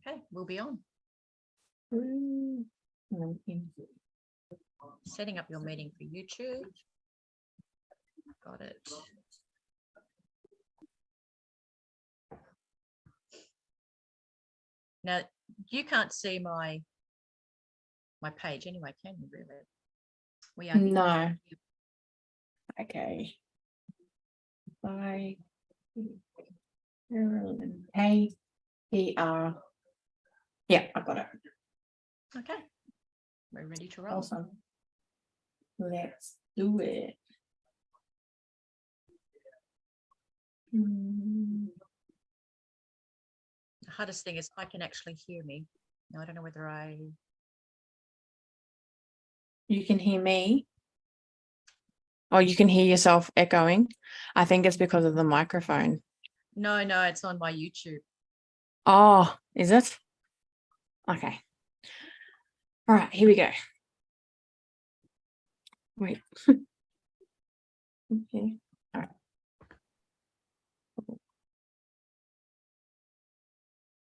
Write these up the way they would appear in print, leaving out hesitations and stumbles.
Okay, we'll be on. Setting up your meeting for YouTube. Got it. Now, you can't see my page anyway, can you really? We are no. Okay. Bye. Hey, ER. Yeah, I got it. Okay. We're ready to roll. Awesome. Let's do it. The hardest thing is I can actually hear me. I don't know whether You can hear me. Oh, you can hear yourself echoing. I think it's because of the microphone. No, it's on my YouTube. Oh, is it? Okay. All right, here we go. Wait. Okay. All right.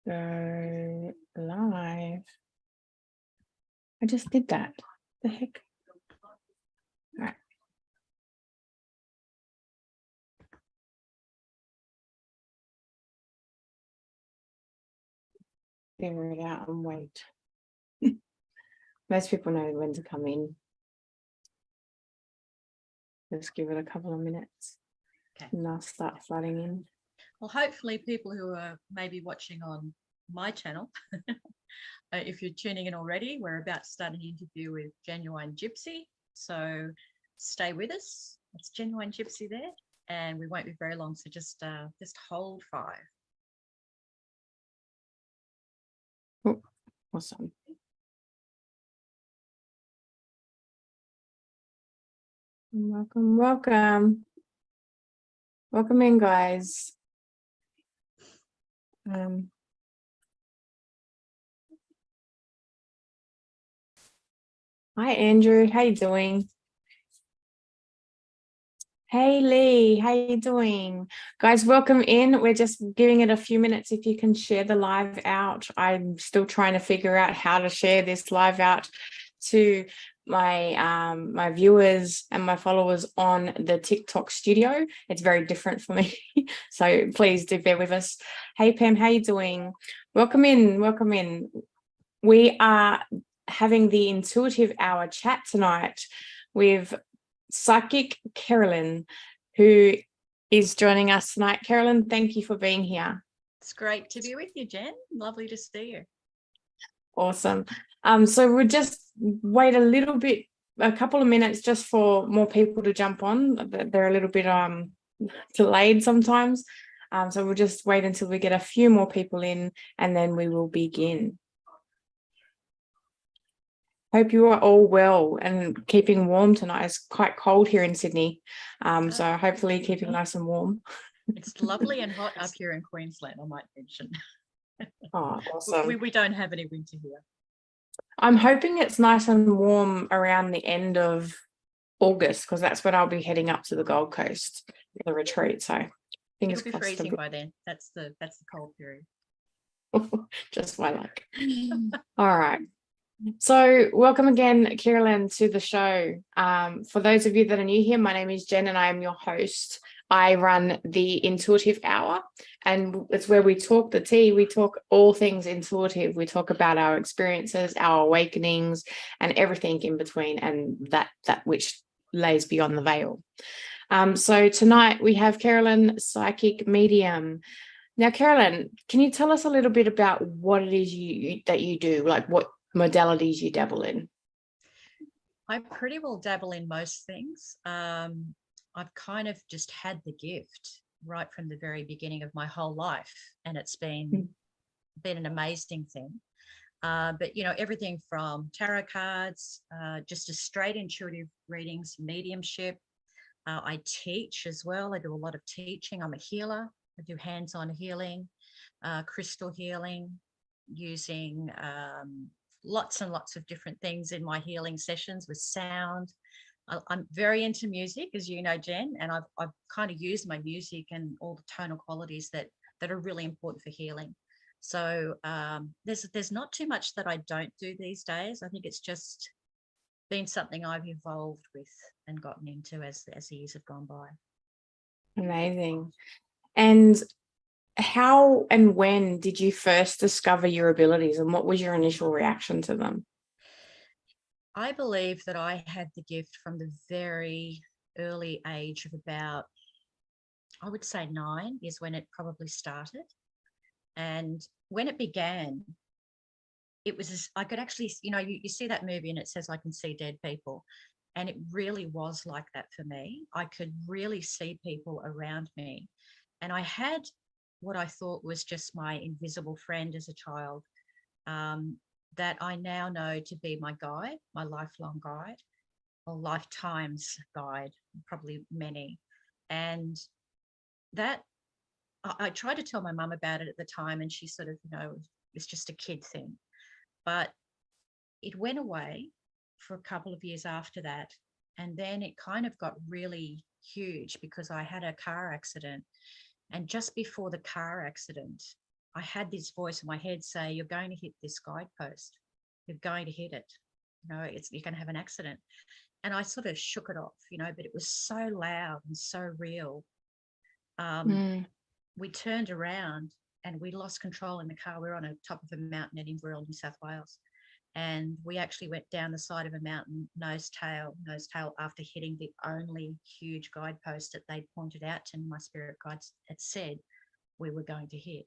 Go live. I just did that. The heck? All right. Figure it out and wait. Most people know when to come in. Just give it a couple of minutes. Okay. And I'll start flooding in. Well, hopefully people who are maybe watching on my channel, if you're tuning in already, we're about to start an interview with Genuine Gypsy. So stay with us. It's Genuine Gypsy there, and we won't be very long. So just hold fire. Oh, awesome. Welcome in, guys. Hi Andrew, how you doing? Hey Lee, how you doing? Guys, welcome in. We're just giving it a few minutes if you can share the live out. I'm still trying to figure out how to share this live out to my my viewers and my followers on the TikTok studio. It's very different for me. So please do bear with us. Hey Pam, how you doing? Welcome in. We are having the intuitive hour chat tonight with psychic Kerilyn, who is joining us tonight. Kerilyn, thank you for being here. It's great to be with you, Jen. Lovely to see you. Awesome. So we'll just wait a couple of minutes just for more people to jump on. They're a little bit delayed sometimes. So we'll just wait until we get a few more people in and then we will begin. Hope you are all well and keeping warm tonight. It's quite cold here in Sydney. So hopefully keeping nice and warm. It's lovely and hot up here in Queensland, I might mention. Oh, awesome. We don't have any winter here. I'm hoping it's nice and warm around the end of August because that's when I'll be heading up to the Gold Coast for the retreat. So it'll be freezing by then. That's the cold period. Just my luck. All right. So welcome again, Kerilyn, to the show. For those of you that are new here, my name is Jen and I am your host. I run the Intuitive Hour, and it's where we talk the tea. We talk all things intuitive. We talk about our experiences, our awakenings, and everything in between, and that which lays beyond the veil. So tonight we have Kerilyn, psychic medium. Now, Kerilyn, can you tell us a little bit about what it is that you do, like what modalities you dabble in? I pretty well dabble in most things. I've kind of just had the gift right from the very beginning of my whole life, and it's been an amazing thing. But you know, everything from tarot cards, just a straight intuitive readings, mediumship. I teach as well. I do a lot of teaching. I'm a healer. I do hands-on healing, crystal healing, using lots and lots of different things in my healing sessions with sound. I'm very into music, as you know, Jen, and I've kind of used my music and all the tonal qualities that are really important for healing. So there's not too much that I don't do these days. I think it's just been something I've evolved with and gotten into as the years have gone by. Amazing. And how and when did you first discover your abilities, and what was your initial reaction to them? I believe that I had the gift from the very early age of about, I would say 9 is when it probably started. And when it began, it was, I could actually, you see that movie and it says, I can see dead people. And it really was like that for me. I could really see people around me. And I had what I thought was just my invisible friend as a child, that I now know to be my guide, my lifelong guide, or lifetime's guide, probably many. And that I tried to tell my mum about it at the time, and she sort of, it's just a kid thing. But it went away for a couple of years after that. And then it kind of got really huge because I had a car accident. And just before the car accident, I had this voice in my head say, you're going to hit this guidepost. You're going to hit it. You're going to have an accident. And I sort of shook it off, but it was so loud and so real. We turned around and we lost control in the car. We were on the top of a mountain in Inverell, New South Wales. And we actually went down the side of a mountain, nose tail, after hitting the only huge guidepost that they pointed out to me. My spirit guides had said we were going to hit.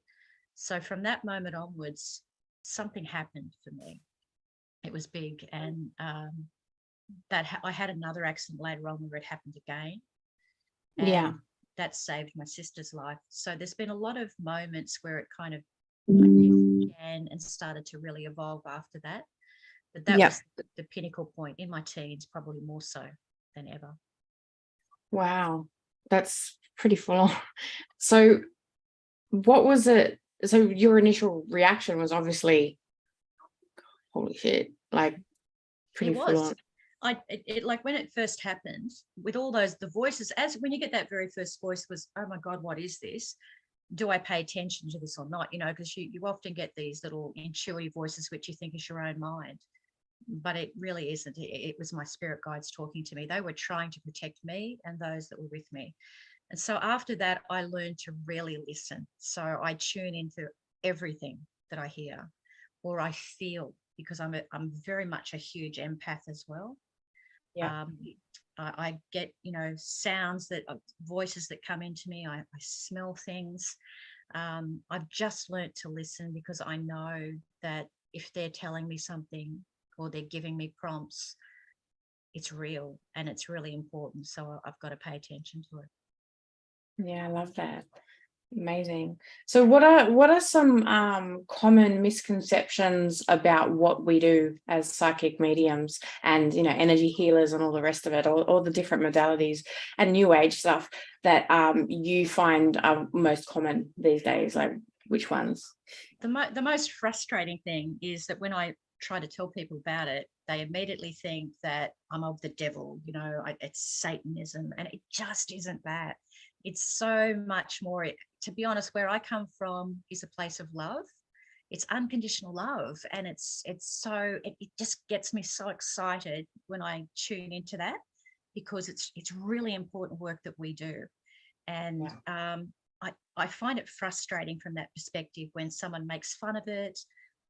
So from that moment onwards, something happened for me. It was big. And I had another accident later on where it happened again. And that saved my sister's life. So there's been a lot of moments where it kind of began and started to really evolve after that. But that was the pinnacle point in my teens, probably more so than ever. Wow, that's pretty full on. So what was it? So your initial reaction was obviously, holy shit, like pretty full on. Like when it first happened, with all the voices, as when you get that very first voice was, oh my God, what is this? Do I pay attention to this or not? Because you often get these little intuitive voices, which you think is your own mind, but it really isn't. It was my spirit guides talking to me. They were trying to protect me and those that were with me. And so after that, I learned to really listen. So I tune into everything that I hear or I feel, because I'm very much a huge empath as well. I get, sounds voices that come into me. I smell things. I've just learnt to listen because I know that if they're telling me something or they're giving me prompts, it's real and it's really important. So I've got to pay attention to it. Yeah, I love that. Amazing. So what are some common misconceptions about what we do as psychic mediums and energy healers and all the rest of it, all the different modalities and new age stuff that you find are most common these days? Like which ones? The most frustrating thing is that when I try to tell people about it, they immediately think that I'm of the devil, it's Satanism, and it just isn't that. It's so much more. To be honest, where I come from is a place of love. It's unconditional love, and it just gets me so excited when I tune into that, because it's really important work that we do. And I find it frustrating from that perspective when someone makes fun of it,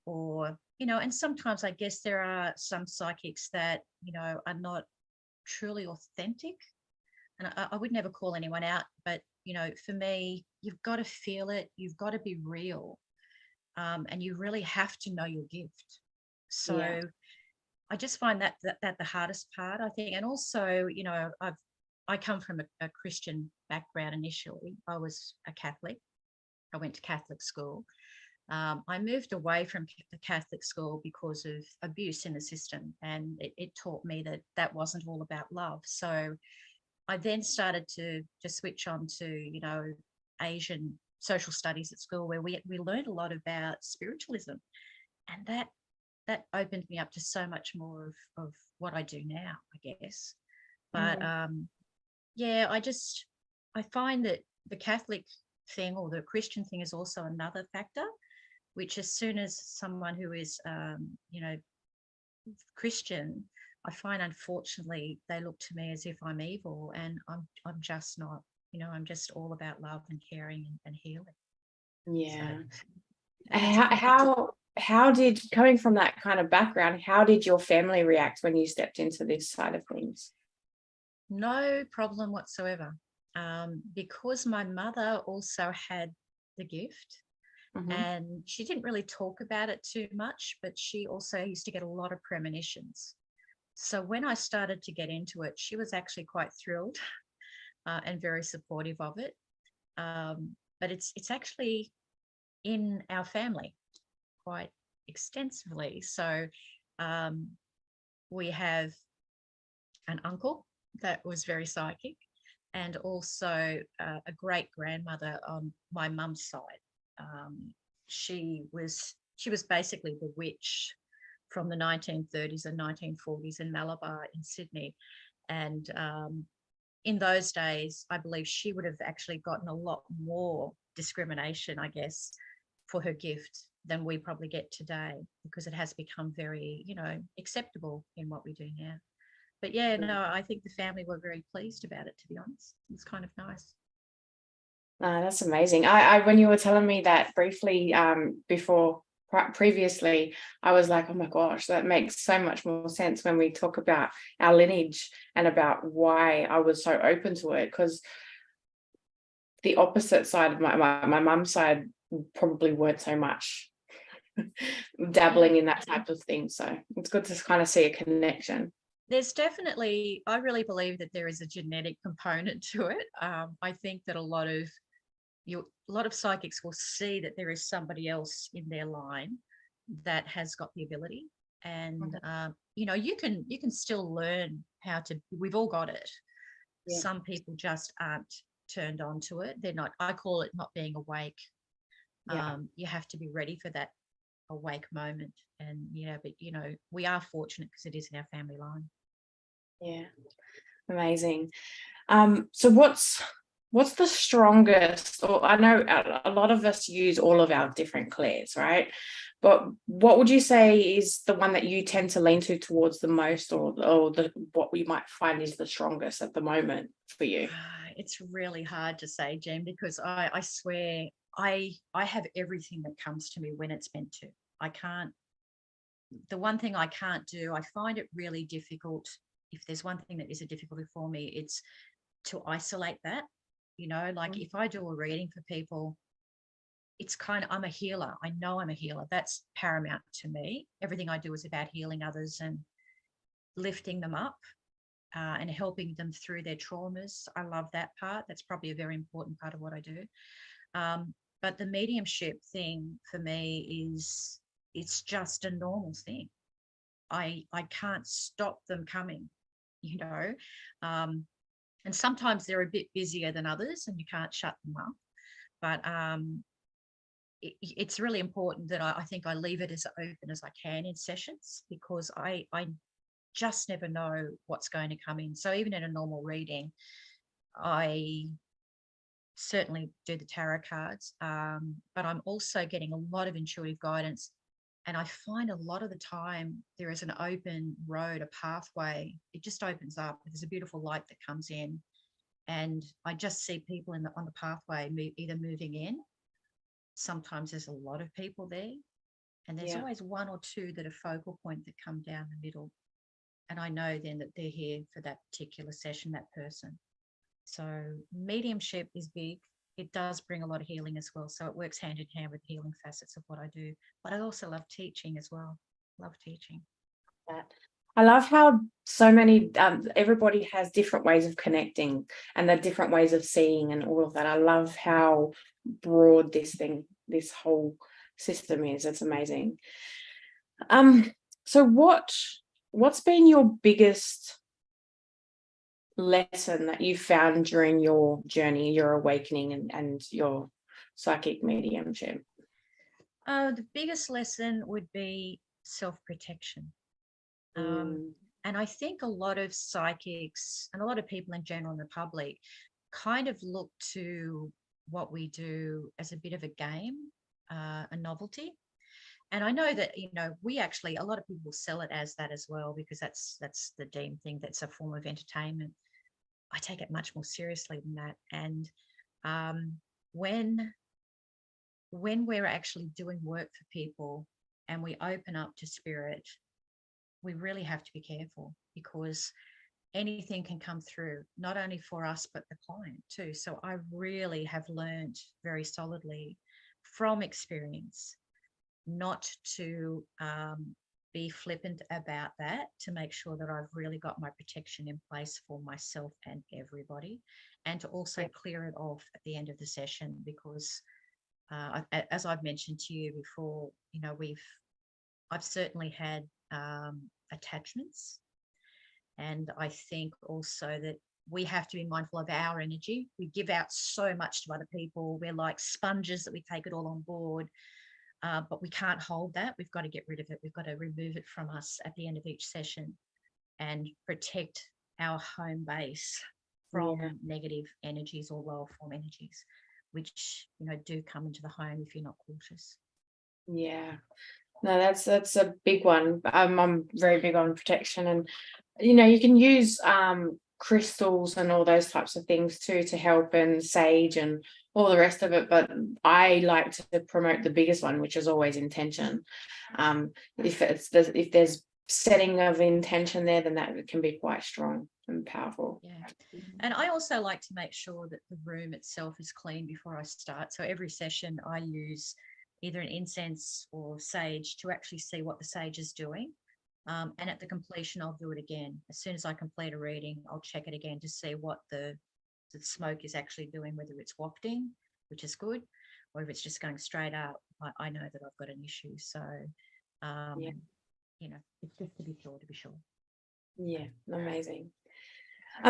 or and sometimes I guess there are some psychics that are not truly authentic. And I would never call anyone out, but for me, you've got to feel it, you've got to be real, and you really have to know your gift. So I just find that the hardest part, I think. And also, I come from a Christian background initially. I was a Catholic. I went to Catholic school. I moved away from the Catholic school because of abuse in the system, and it taught me that wasn't all about love. So I then started to switch on to, Asian social studies at school, where we learned a lot about spiritualism, and that opened me up to so much more of what I do now, I guess. But I find that the Catholic thing or the Christian thing is also another factor. which as soon as someone who is, Christian, I find unfortunately they look to me as if I'm evil, and I'm just not. I'm just all about love and caring and healing. Yeah. So How did, coming from that kind of background, how did your family react when you stepped into this side of things? no problem whatsoever. Because my mother also had the gift, and she didn't really talk about it too much, but she also used to get a lot of premonitions. So when I started to get into it, she was actually quite thrilled and very supportive of it. But it's actually in our family quite extensively. So we have an uncle that was very psychic, and also a great grandmother on my mum's side. She was basically the witch from the 1930s and 1940s in Malabar in Sydney, and in those days, I believe she would have actually gotten a lot more discrimination, I guess, for her gift than we probably get today, because it has become very, acceptable in what we do now. But yeah, no, I think the family were very pleased about it, to be honest. It's kind of nice. That's amazing. I when you were telling me that briefly previously, I was like, oh my gosh, that makes so much more sense when we talk about our lineage and about why I was so open to it, because the opposite side of my mum's side probably weren't so much dabbling in that type of thing. So it's good to kind of see a connection. There's definitely, I really believe that there is a genetic component to it. I think that a lot of psychics will see that there is somebody else in their line that has got the ability, and you can still learn how to. We've all got it. Yeah. Some people just aren't turned on to it. They're not. I call it not being awake. Yeah. You have to be ready for that awake moment, and but we are fortunate because it is in our family line. Yeah, amazing. So what's the strongest, or I know a lot of us use all of our different clairs, right? But what would you say is the one that you tend to lean towards the most, or what we might find is the strongest at the moment for you? It's really hard to say, Jen, because I swear I have everything that comes to me when it's meant to. I can't. The one thing I can't do, I find it really difficult. If there's one thing that is a difficulty for me, it's to isolate that. Like if I do a reading for people, it's kind of, I'm a healer. I know I'm a healer. That's paramount to me. Everything I do is about healing others and lifting them up and helping them through their traumas. I love that part. That's probably a very important part of what I do. But the mediumship thing for me is, it's just a normal thing. I can't stop them coming, and sometimes they're a bit busier than others and you can't shut them up. But it's really important that I think I leave it as open as I can in sessions, because I just never know what's going to come in. So even in a normal reading, I certainly do the tarot cards, but I'm also getting a lot of intuitive guidance. And I find a lot of the time there is an open road, a pathway. It just opens up. There's a beautiful light that comes in, and I just see people on the pathway either moving in. Sometimes there's a lot of people there, and there's always one or two that are focal point that come down the middle. And I know then that they're here for that particular session, that person. So mediumship is big. It does bring a lot of healing as well. So it works hand in hand with healing facets of what I do. But I also love teaching as well. Love teaching. I love how so many, everybody has different ways of connecting and the different ways of seeing and all of that. I love how broad this whole system is. It's amazing. So what's been your biggest lesson that you found during your journey, your awakening and your psychic mediumship? The biggest lesson would be self-protection. And I think a lot of psychics and a lot of people in general in the public kind of look to what we do as a bit of a game, a novelty. And I know that, you know, we actually, a lot of people sell it as that as well, because that's the deemed thing, that's a form of entertainment. I take it much more seriously than that. And um, when we're actually doing work for people and we open up to spirit, we really have to be careful, because anything can come through, not only for us but the client too. So I really have learned very solidly from experience not to be flippant about that, to make sure that I've really got my protection in place for myself and everybody, and to also clear it off at the end of the session, because as I've mentioned to you before, you know, I've certainly had attachments, and I think also that we have to be mindful of our energy. We give out so much to other people. We're like sponges that we take it all on board. But we can't hold that. We've got to get rid of it. We've got to remove it from us at the end of each session and protect our home base from negative energies or lower form energies, which, you know, do come into the home if you're not cautious. Yeah. No, that's a big one. I'm very big on protection, and you know, you can use crystals and all those types of things too to help, and sage and all the rest of it. But I like to promote the biggest one, which is always intention. If there's setting of intention there, then that can be quite strong and powerful. Yeah. And I also like to make sure that the room itself is clean before I start. So every session I use either an incense or sage to actually see what the sage is doing. And at the completion, I'll do it again. As soon as I complete a reading, I'll check it again to see what the smoke is actually doing, whether it's wafting, which is good, or if it's just going straight up. I know that I've got an issue. So, you know, it's just to be sure. Yeah, amazing.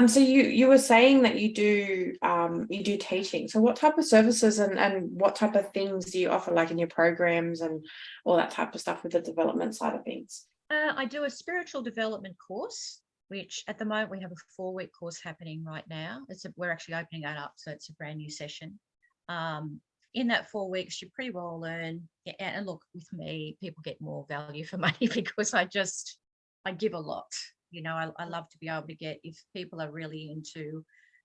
So you were saying that you do teaching. So what type of services and what type of things do you offer, like in your programs and all that type of stuff with the development side of things? I do a spiritual development course, which at the moment we have a 4-week course happening right now. We're actually opening that up, so it's a brand new session. In that 4 weeks, you pretty well learn. And look, with me, people get more value for money because I give a lot. You know, I love to be able to get, if people are really into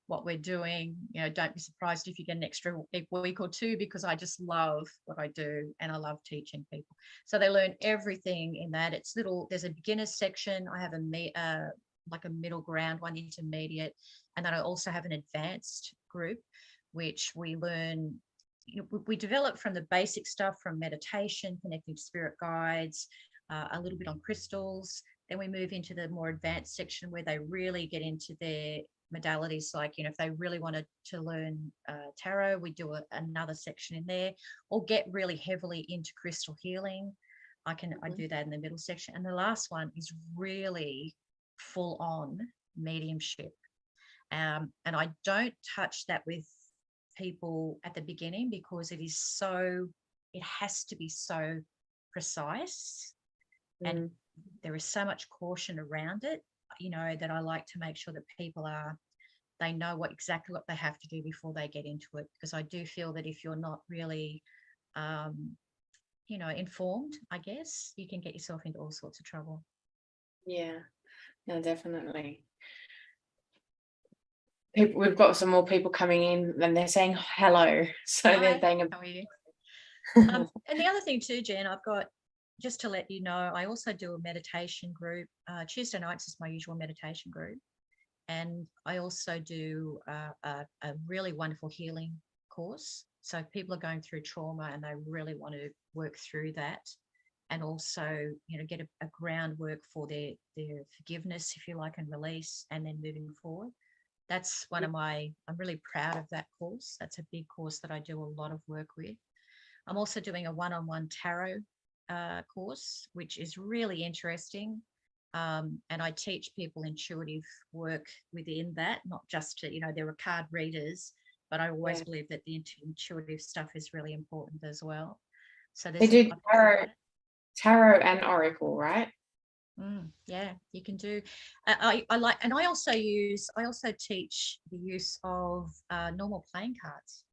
what we're doing, you know, don't be surprised if you get an extra week or two, because I just love what I do and I love teaching people. So they learn everything in that. There's a beginner's section. I have like a middle ground one, intermediate, and then I also have an advanced group, which we learn, you know, we develop from the basic stuff, from meditation, connecting to spirit guides, a little bit on crystals. Then we move into the more advanced section where they really get into their modalities. Like, you know, if they really wanted to learn tarot, we do another section in there, or get really heavily into crystal healing. I do that in the middle section. And the last one is really full on mediumship. And I don't touch that with people at the beginning, because it has to be so precise. And there is so much caution around it, you know, that I like to make sure that people they know exactly what they have to do before they get into it. Because I do feel that if you're not really, you know, informed, I guess, you can get yourself into all sorts of trouble. Yeah, no, definitely. We've got some more people coming in and they're saying hello. So Hi, they're saying, how are you? And the other thing too, Jen, I've got, just to let you know, I also do a meditation group. Tuesday nights is my usual meditation group. And I also do a really wonderful healing course. So if people are going through trauma and they really want to work through that, and also, you know, get a groundwork for their forgiveness, if you like, and release, and then moving forward. That's I'm really proud of that course. That's a big course that I do a lot of work with. I'm also doing a one-on-one tarot course, which is really interesting. And I teach people intuitive work within that, not just to, you know, there are card readers, but I always believe that the intuitive stuff is really important as well. So they do tarot and oracle, right? Yeah, you can do. I like, and I also teach the use of normal playing cards,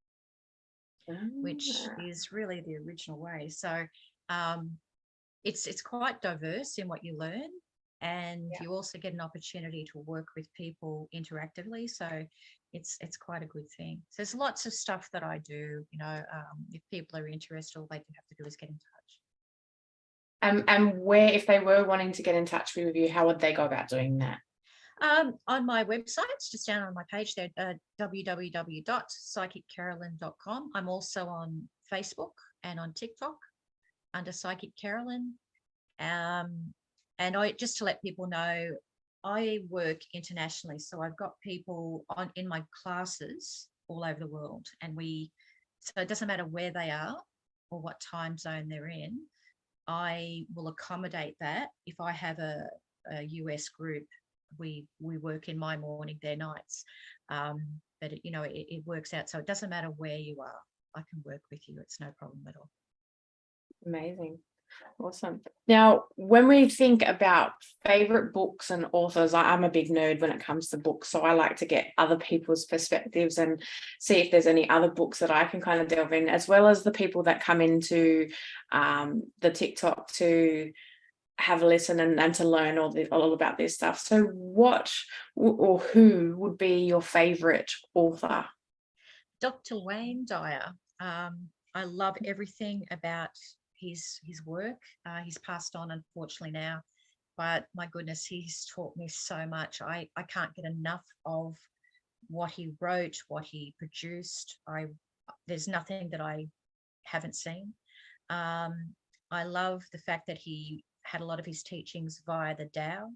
which is really the original way. So it's quite diverse in what you learn, and Yeah. you also get an opportunity to work with people interactively. So it's quite a good thing. So there's lots of stuff that I do. If people are interested, all they have to do is get in touch. And where, if they were wanting to get in touch with you, how would they go about doing that? On my website, it's just down on my page there, www.psychickerilyn.com. I'm also on Facebook and on TikTok under Psychic Kerilyn. And just to let people know, I work internationally. So I've got people in my classes all over the world. So it doesn't matter where they are or what time zone they're in. I will accommodate that. If I have a US group, we work in my morning, their nights. But it works out. So it doesn't matter where you are. I can work with you. It's no problem at all. Amazing. Awesome. Now, when we think about favorite books and authors, I'm a big nerd when it comes to books, so I like to get other people's perspectives and see if there's any other books that I can kind of delve in, as well as the people that come into the TikTok to have a listen and to learn all about this stuff. So what or who would be your favorite author? Dr. Wayne Dyer. I love everything about his work. He's passed on, unfortunately, now, but my goodness, he's taught me so much. I can't get enough of what he wrote, what he produced. There's nothing that I haven't seen. I love the fact that he had a lot of his teachings via the Tao,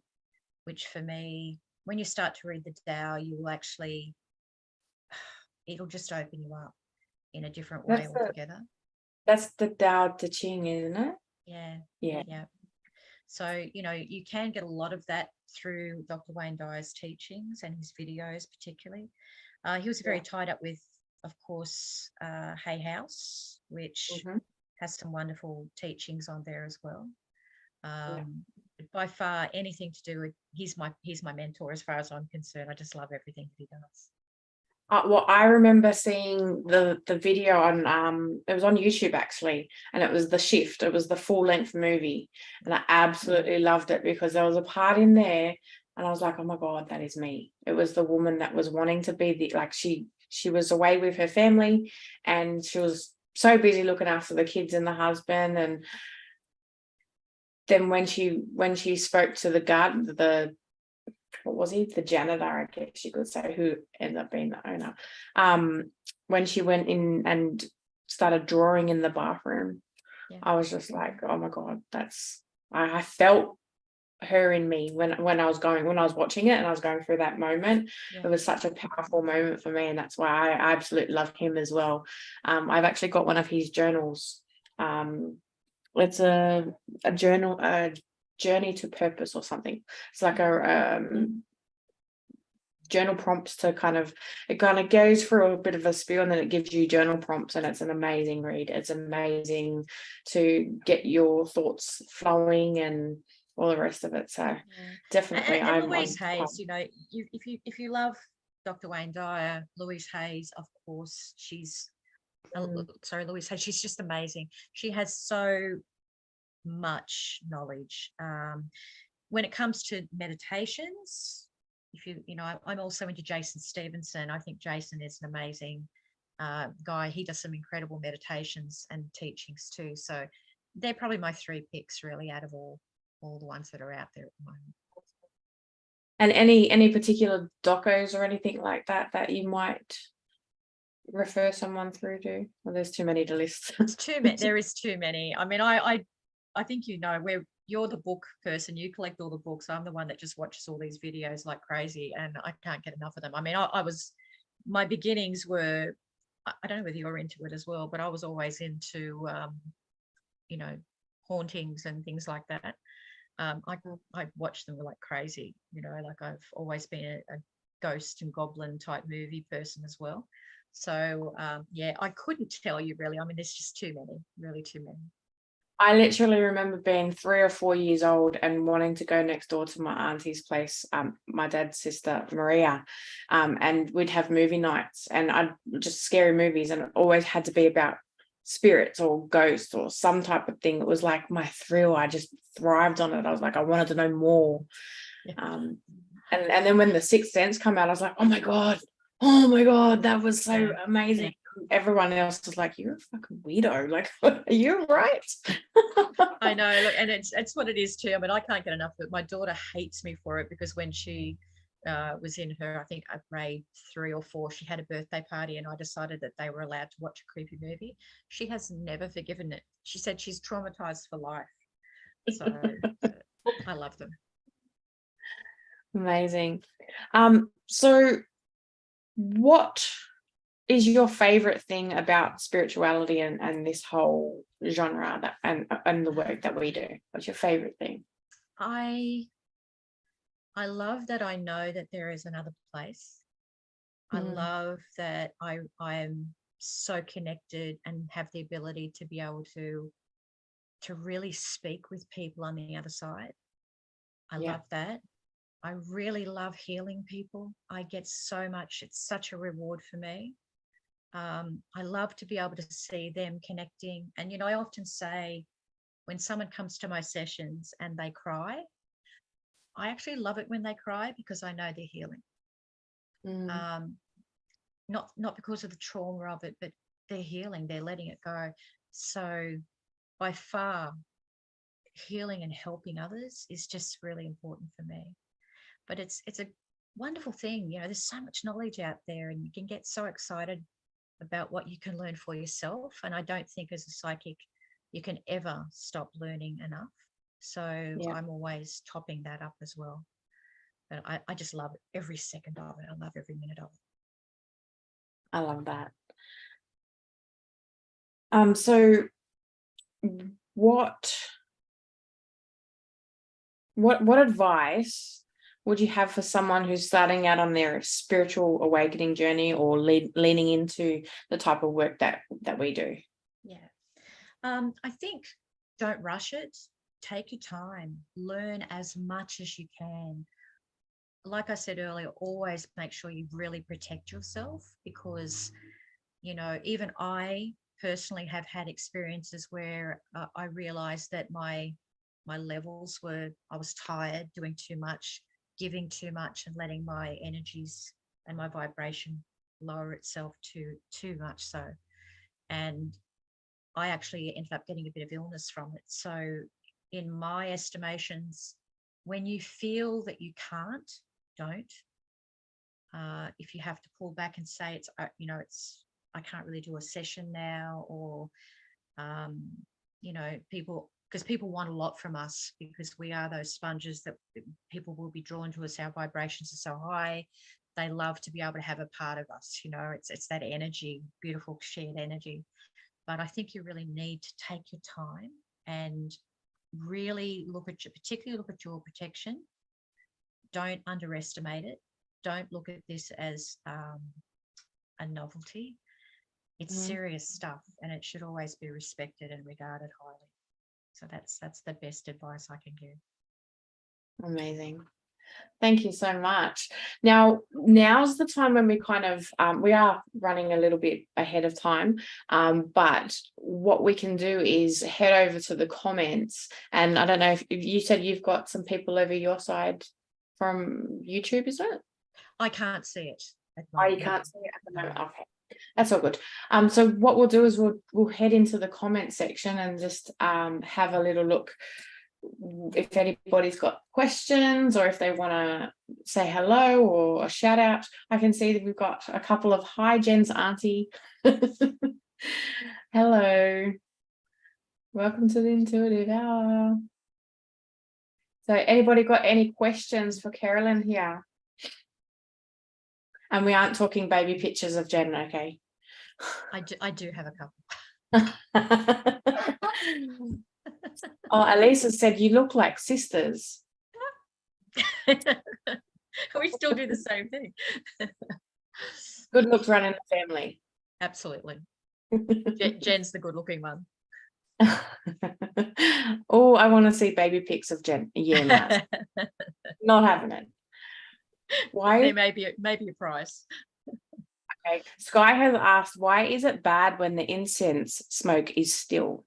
which for me, when you start to read the Tao, it'll just open you up in a different way altogether. That's the Tao Te Ching, isn't it? Yeah. So, you can get a lot of that through Dr. Wayne Dyer's teachings and his videos particularly. He was very tied up with, of course, Hay House, which has some wonderful teachings on there as well. By far, anything to do with, he's my mentor as far as I'm concerned. I just love everything that he does. Well, I remember seeing the video on it was on YouTube actually, and it was The Shift. It was the full-length movie, and I absolutely loved it because there was a part in there, and I was like, oh my God, that is me. It was the woman that was wanting to be she was away with her family, and she was so busy looking after the kids and the husband, and then when she spoke to the what was he, the janitor, I guess you could say, who ended up being the owner, when she went in and started drawing in the bathroom, I was just like, oh my God, I felt her in me when I was watching it and I was going through that moment. It was such a powerful moment for me, and that's why I absolutely love him as well. I've actually got one of his journals. It's a journal, Journey to Purpose or something. It's like a journal prompts to it kind of goes through a bit of a spiel, and then it gives you journal prompts, and it's an amazing read. It's amazing to get your thoughts flowing and all the rest of it. So definitely, and Louise Hayes. If you love Dr. Wayne Dyer, Louise Hayes, of course, Louise Hayes. She's just amazing. She has so much knowledge. When it comes to meditations, I'm also into Jason Stevenson. I think Jason is an amazing guy. He does some incredible meditations and teachings too. So they're probably my three picks really out of all the ones that are out there at the moment. And any particular docos or anything like that you might refer someone through to? Well, there's too many to list. It's too many. There is too many. I mean, I think you're the book person. You collect all the books. I'm the one that just watches all these videos like crazy, and I can't get enough of them. I mean, my beginnings were, I don't know whether you're into it as well, but I was always into, hauntings and things like that. I watched them like crazy. Like I've always been a ghost and goblin type movie person as well. So I couldn't tell you really. I mean, there's just too many, really too many. I literally remember being 3 or 4 years old and wanting to go next door to my auntie's place, my dad's sister Maria, and we'd have movie nights, and I'd just scary movies, and it always had to be about spirits or ghosts or some type of thing. It was like my thrill. I just thrived on it. I was like, I wanted to know more. And then when the Sixth Sense come out, I was like, oh my god, that was so amazing. Everyone else was like, you're a fucking weirdo, like, are you right? I know, look, and it's what it is too. I mean, I can't get enough of it. My daughter hates me for it, because when she was in her, I think, grade 3 or 4, she had a birthday party, and I decided that they were allowed to watch a creepy movie. She has never forgiven it. She said she's traumatized for life. So I love them. Amazing. So what is your favorite thing about spirituality and this whole genre and the work that we do? What's your favorite thing? I love that I know that there is another place. I love that I am so connected and have the ability to be able to really speak with people on the other side. I love that. I really love healing people. I get so much, it's such a reward for me. I love to be able to see them connecting. And, I often say, when someone comes to my sessions and they cry, I actually love it when they cry, because I know they're healing. Not because of the trauma of it, but they're healing, they're letting it go. So by far, healing and helping others is just really important for me. But it's a wonderful thing. There's so much knowledge out there, and you can get so excited about what you can learn for yourself. And I don't think as a psychic you can ever stop learning enough. So I'm always topping that up as well. But I just love every second of it. I love every minute of it. I love that. So what advice would you have for someone who's starting out on their spiritual awakening journey, or leaning into the type of work that we do? I think don't rush it. Take your time. Learn as much as you can. Like I said earlier, always make sure you really protect yourself, because, even I personally have had experiences where I realized that my levels I was tired, doing too much, giving too much, and letting my energies and my vibration lower itself too much so. And I actually ended up getting a bit of illness from it. So in my estimations, when you feel that you can't, don't. If you have to pull back and say I can't really do a session now, or people want a lot from us, because we are those sponges that people will be drawn to us. Our vibrations are so high. They love to be able to have a part of us. It's that energy, beautiful shared energy. But I think you really need to take your time and really particularly look at your protection. Don't underestimate it. Don't look at this as a novelty. It's serious stuff, and it should always be respected and regarded highly. So that's the best advice I can give. Amazing. Thank you so much. Now's the time when we kind of we are running a little bit ahead of time, but what we can do is head over to the comments. And I don't know if you said you've got some people over your side from YouTube, is it? I can't see it. Oh, you can't see it at the moment. Okay, that's all good. So what we'll do is we'll head into the comment section and just have a little look. If anybody's got questions, or if they want to say hello or a shout out. I can see that we've got a couple of hi, Jen's auntie. Hello, welcome to the intuitive hour. So anybody got any questions for Kerilyn here? And we aren't talking baby pictures of Jen, okay? I do have a couple. Oh, Elisa said you look like sisters. We still do the same thing. Good looks run in the family. Absolutely. Jen's the good looking one. Oh, I want to see baby pics of Jen. Yeah, no. Not having it. Why? There may be a price. Okay. Sky has asked, why is it bad when the incense smoke is still?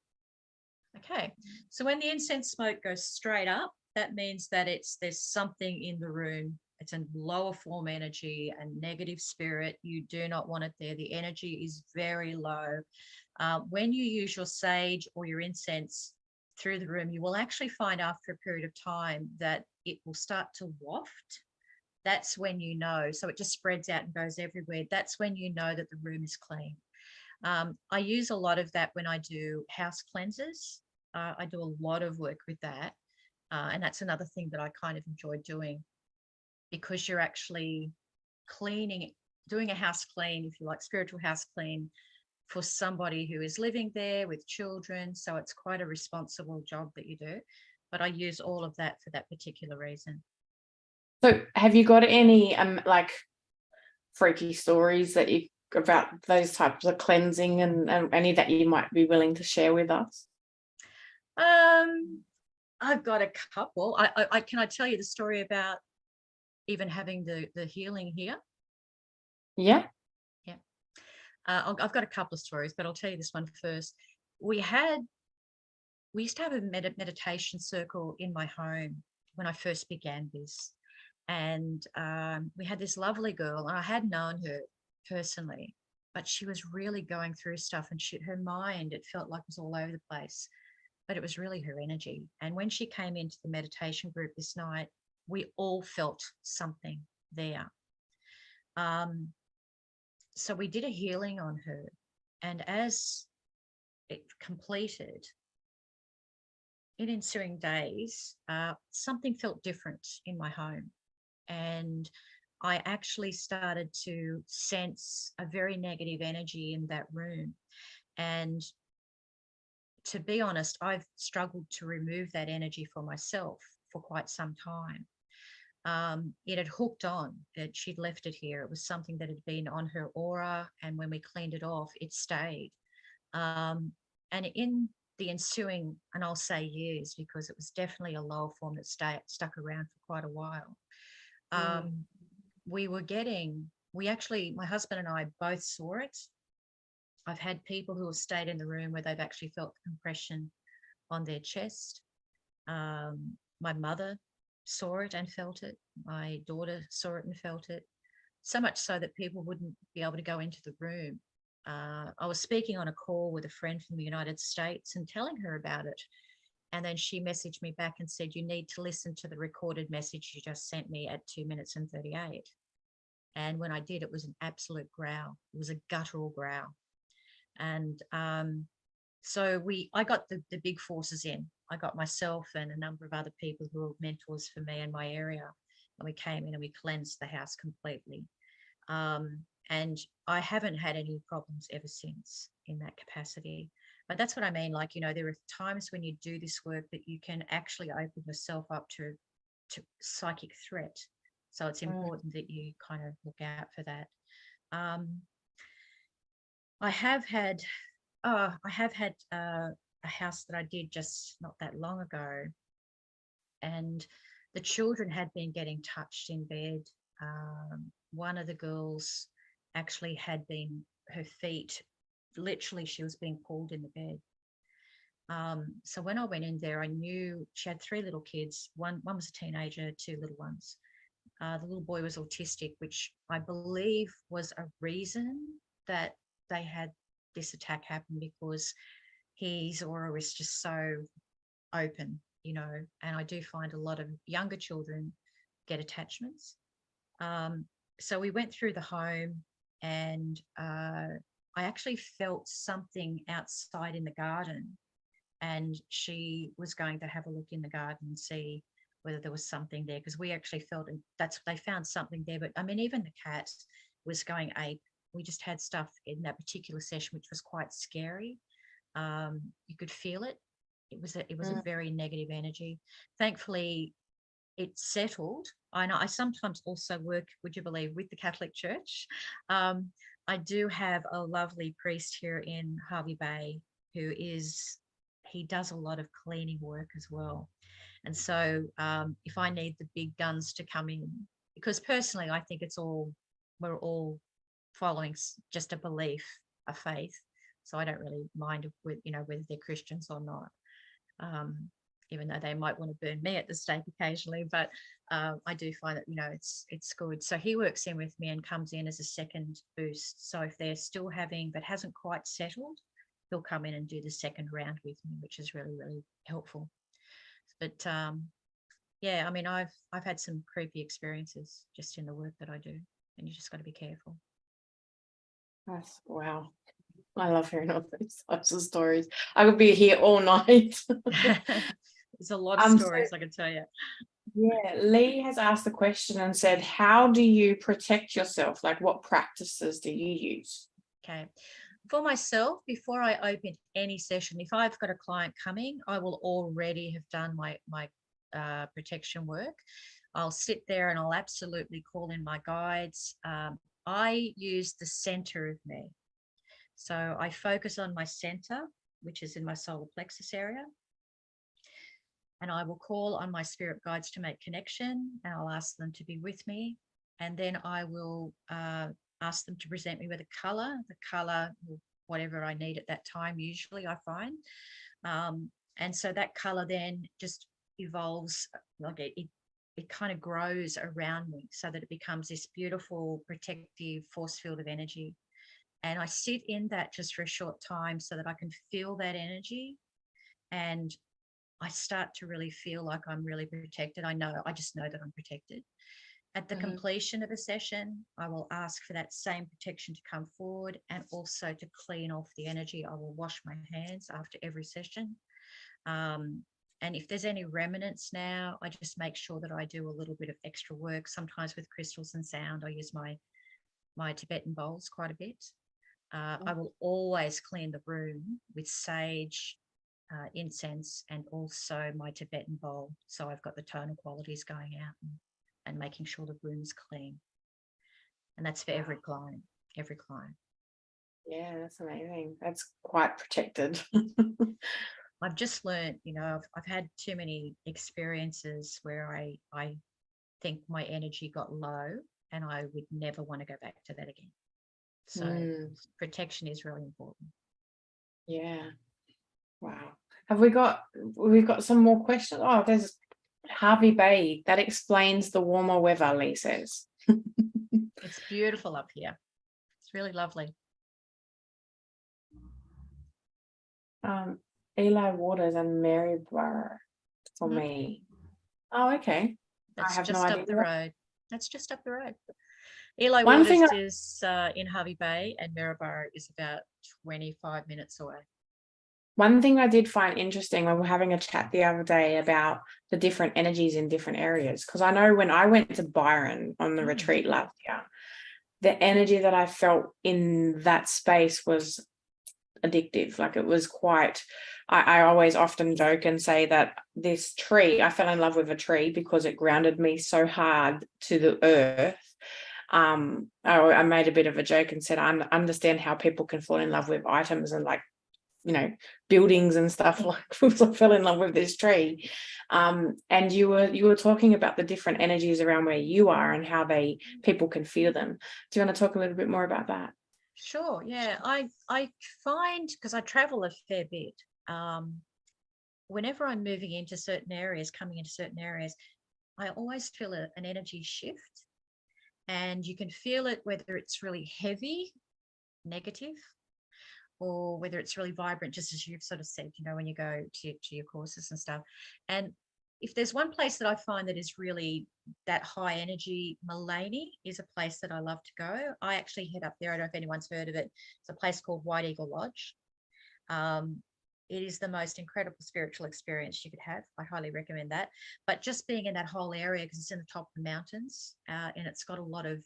Okay, so when the incense smoke goes straight up, that means that there's something in the room. It's a lower form energy, a negative spirit. You do not want it there. The energy is very low. When you use your sage or your incense through the room, you will actually find after a period of time that it will start to waft. That's when you know. So it just spreads out and goes everywhere. That's when you know that the room is clean. I use a lot of that when I do house cleanses. I do a lot of work with that. And that's another thing that I kind of enjoy doing, because you're actually cleaning, doing a house clean, if you like, spiritual house clean for somebody who is living there with children. So it's quite a responsible job that you do. But I use all of that for that particular reason. So have you got any like freaky stories that you about those types of cleansing and any that you might be willing to share with us? I've got a couple. Can I tell you the story about even having the healing here? Yeah. Yeah. I've got a couple of stories, but I'll tell you this one first. We used to have a meditation circle in my home when I first began this. And we had this lovely girl, and I had known her personally, but she was really going through stuff, and her mind, it felt like, was all over the place, but it was really her energy. And when she came into the meditation group this night, we all felt something there. So we did a healing on her, and as it completed, in ensuing days, something felt different in my home. And I actually started to sense a very negative energy in that room. And to be honest, I've struggled to remove that energy for myself for quite some time. It had hooked on, she'd left it here. It was something that had been on her aura. And when we cleaned it off, it stayed. And in the ensuing, and I'll say years, because it was definitely a lower form that stuck around for quite a while. We actually, my husband and I both saw it. I've had people who have stayed in the room where they've actually felt the compression on their chest. My mother saw it and felt it. My daughter saw it and felt it. So much so that people wouldn't be able to go into the room. I was speaking on a call with a friend from the United States and telling her about it. And then she messaged me back and said, you need to listen to the recorded message you just sent me at 2 minutes and 38. And when I did, it was an absolute growl. It was a guttural growl. And so I got the big forces in. I got myself and a number of other people who were mentors for me in my area. And we came in and we cleansed the house completely. And I haven't had any problems ever since in that capacity. But that's what I mean. Like, there are times when you do this work that you can actually open yourself up to psychic threat. So it's important that you kind of look out for that. I have had a house that I did just not that long ago, and the children had been getting touched in bed. One of the girls actually had been, her feet, literally she was being pulled in the bed. So when I went in there, I knew she had 3 little kids. One was a teenager, 2 little ones. The little boy was autistic, which I believe was a reason that they had this attack happen, because his aura is just so open, and I do find a lot of younger children get attachments. So we went through the home, and I actually felt something outside in the garden, and she was going to have a look in the garden and see whether there was something there, because we actually felt they found something there. But I mean, even the cat was going ape. We just had stuff in that particular session which was quite scary. You could feel it. It was a very negative energy. Thankfully, it settled. I know I sometimes also work, would you believe, with the Catholic Church. I do have a lovely priest here in Harvey Bay he does a lot of cleaning work as well. And so if I need the big guns to come in, because personally I think we're all following just a belief, a faith. So I don't really mind with, whether they're Christians or not, even though they might want to burn me at the stake occasionally. But I do find that, it's good. So he works in with me and comes in as a second boost. So if they're still having, but hasn't quite settled, he'll come in and do the second round with me, which is really, really helpful. But yeah, I mean, I've had some creepy experiences just in the work that I do, and you just got to be careful. Yes, wow. I love hearing all these types of stories. I could be here all night. There's a lot of stories, I can tell you. Yeah, Lee has asked the question and said, how do you protect yourself? Like, what practices do you use? Okay. For myself, before I open any session, if I've got a client coming, I will already have done my protection work. I'll sit there and I'll absolutely call in my guides. I use the center of me. So I focus on my center, which is in my solar plexus area. And I will call on my spirit guides to make connection, and I'll ask them to be with me. And then I will ask them to present me with a color, whatever I need at that time, usually I find. And so that color then just evolves, like it kind of grows around me so that it becomes this beautiful protective force field of energy. And I sit in that just for a short time so that I can feel that energy, and I start to really feel like I'm really protected. I just know that I'm protected. At the completion of a session, I will ask for that same protection to come forward, and also to clean off the energy. I will wash my hands after every session. And if there's any remnants now, I just make sure that I do a little bit of extra work. Sometimes with crystals and sound, I use my Tibetan bowls quite a bit. I will always clean the room with sage, incense, and also my Tibetan bowl. So I've got the tonal qualities going out and making sure the room's clean. And that's for every client. Yeah, that's amazing. That's quite protected. I've just learned, I've had too many experiences where I think my energy got low, and I would never want to go back to that again. So protection is really important. Yeah. Wow. We've got some more questions. Oh, there's Harvey Bay. That explains the warmer weather, Lee says. It's beautiful up here. It's really lovely. Eli Waters and Maryborough for me. Oh, okay. That's I have just no up idea. the road. That's just up the road. Eli One Waters thing is in Harvey Bay, and Maryborough is about 25 minutes away. One thing I did find interesting when we were having a chat the other day about the different energies in different areas, because I know when I went to Byron on the retreat last year, the energy that I felt in that space was addictive. Like, it was quite, I always often joke and say that this tree, I fell in love with a tree because it grounded me so hard to the earth. I made a bit of a joke and said, I understand how people can fall in love with items and, like, buildings and stuff, like, because I fell in love with this tree. And you were talking about the different energies around where you are and how people can feel them. Do you want to talk a little bit more about that? Sure. Yeah. I find, because I travel a fair bit, whenever I'm moving into certain areas, coming into certain areas, I always feel an energy shift, and you can feel it whether it's really heavy, negative, or whether it's really vibrant, just as you've sort of said, when you go to your courses and stuff. And if there's one place that I find that is really that high energy, Mullaney is a place that I love to go. I actually head up there. I don't know if anyone's heard of it. It's a place called White Eagle Lodge. It is the most incredible spiritual experience you could have. I highly recommend that. But just being in that whole area, because it's in the top of the mountains, and it's got a lot of,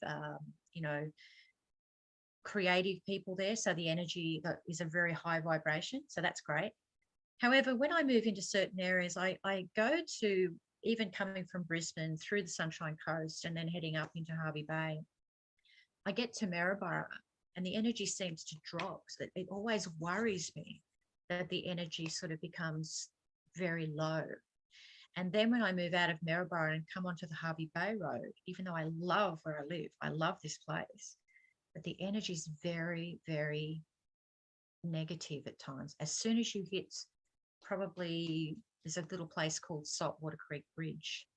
creative people there. So the energy is a very high vibration. So that's great. However, when I move into certain areas, I go to, even coming from Brisbane through the Sunshine Coast and then heading up into Harvey Bay, I get to Maryborough and the energy seems to drop. So it always worries me that the energy sort of becomes very low. And then when I move out of Maryborough and come onto the Harvey Bay Road, even though I love where I live, I love this place, but the energy is very, very negative at times. As soon as you hit, probably there's a little place called Saltwater Creek Bridge,